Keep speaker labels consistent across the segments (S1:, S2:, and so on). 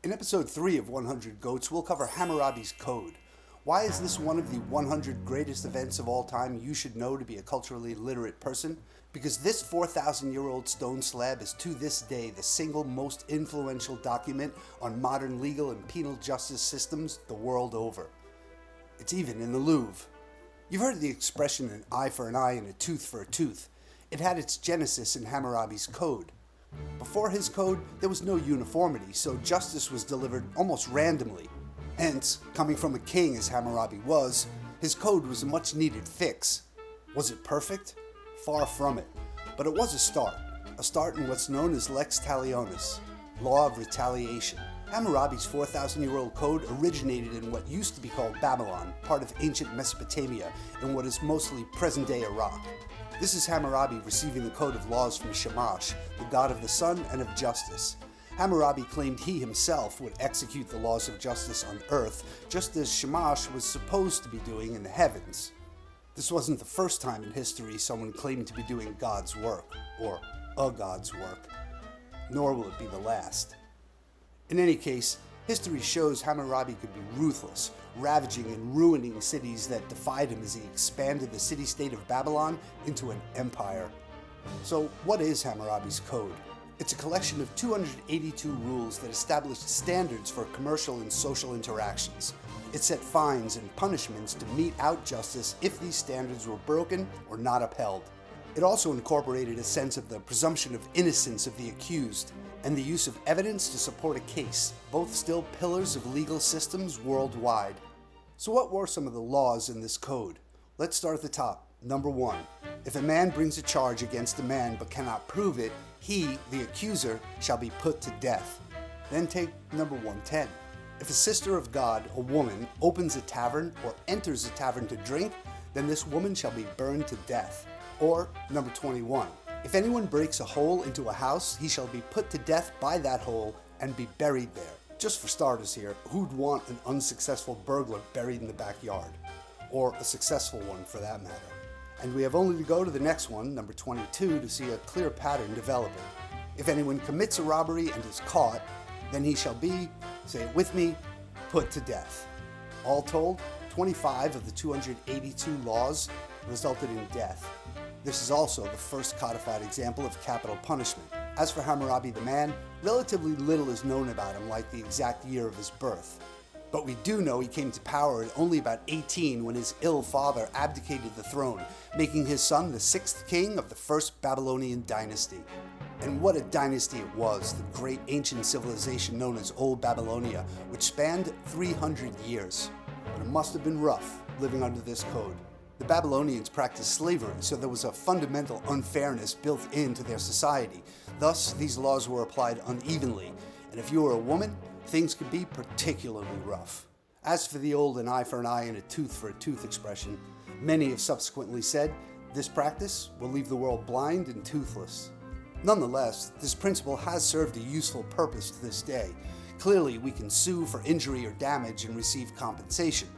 S1: In episode 3 of 100 Goats, we'll cover Hammurabi's Code. Why is this one of the 100 greatest events of all time you should know to be a culturally literate person? Because this 4,000-year-old stone slab is to this day the single most influential document on modern legal and penal justice systems the world over. It's even in the Louvre. You've heard the expression an eye for an eye and a tooth for a tooth. It had its genesis in Hammurabi's Code. Before his code, there was no uniformity, so justice was delivered almost randomly. Hence, coming from a king as Hammurabi was, his code was a much-needed fix. Was it perfect? Far from it. But it was a start in what's known as lex talionis, law of retaliation. Hammurabi's 4,000-year-old code originated in what used to be called Babylon, part of ancient Mesopotamia, in what is mostly present-day Iraq. This is Hammurabi receiving the code of laws from Shamash, the god of the sun and of justice. Hammurabi claimed he himself would execute the laws of justice on earth, just as Shamash was supposed to be doing in the heavens. This wasn't the first time in history someone claimed to be doing God's work, or a God's work, nor will it be the last. In any case, history shows Hammurabi could be ruthless, ravaging and ruining cities that defied him as he expanded the city-state of Babylon into an empire. So what is Hammurabi's Code? It's a collection of 282 rules that established standards for commercial and social interactions. It set fines and punishments to mete out justice if these standards were broken or not upheld. It also incorporated a sense of the presumption of innocence of the accused and the use of evidence to support a case, both still pillars of legal systems worldwide. So what were some of the laws in this code? Let's start at the top. Number 1. If a man brings a charge against a man but cannot prove it, he, the accuser, shall be put to death. Then take number 110. If a sister of God, a woman, opens a tavern or enters a tavern to drink, then this woman shall be burned to death. Or number 21. If anyone breaks a hole into a house, he shall be put to death by that hole and be buried there. Just for starters here, who'd want an unsuccessful burglar buried in the backyard? Or a successful one for that matter. And we have only to go to the next one, number 22, to see a clear pattern developing. If anyone commits a robbery and is caught, then he shall be, say it with me, put to death. All told, 25 of the 282 laws resulted in death. This is also the first codified example of capital punishment. As for Hammurabi the man, relatively little is known about him, like the exact year of his birth. But we do know he came to power at only about 18 when his ill father abdicated the throne, making his son the 6th king of the first Babylonian dynasty. And what a dynasty it was, the great ancient civilization known as Old Babylonia, which spanned 300 years. But it must have been rough living under this code. The Babylonians practiced slavery, so there was a fundamental unfairness built into their society. Thus, these laws were applied unevenly, and if you were a woman, things could be particularly rough. As for the old an eye for an eye and a tooth for a tooth expression, many have subsequently said this practice will leave the world blind and toothless. Nonetheless, this principle has served a useful purpose to this day. Clearly, we can sue for injury or damage and receive compensation.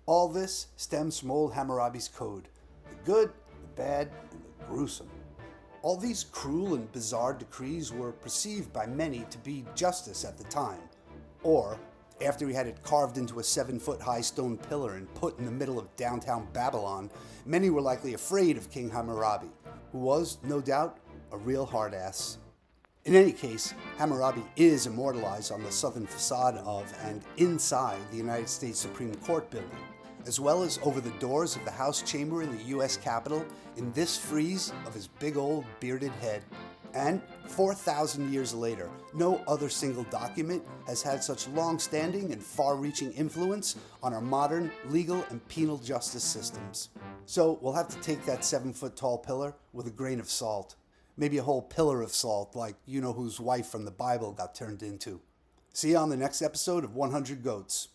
S1: All this stems from old Hammurabi's Code, the good, the bad, and the gruesome. All these cruel and bizarre decrees were perceived by many to be justice at the time. Or, after he had it carved into a 7-foot-high stone pillar and put in the middle of downtown Babylon, many were likely afraid of King Hammurabi, who was, no doubt, a real hard-ass. In any case, Hammurabi is immortalized on the southern facade of and inside the United States Supreme Court building, as well as over the doors of the House chamber in the U.S. Capitol in this frieze of his big old bearded head. And 4,000 years later, no other single document has had such long-standing and far-reaching influence on our modern legal and penal justice systems. So we'll have to take that 7-foot-tall pillar with a grain of salt. Maybe a whole pillar of salt like you-know-whose wife from the Bible got turned into. See you on the next episode of 100 Goats.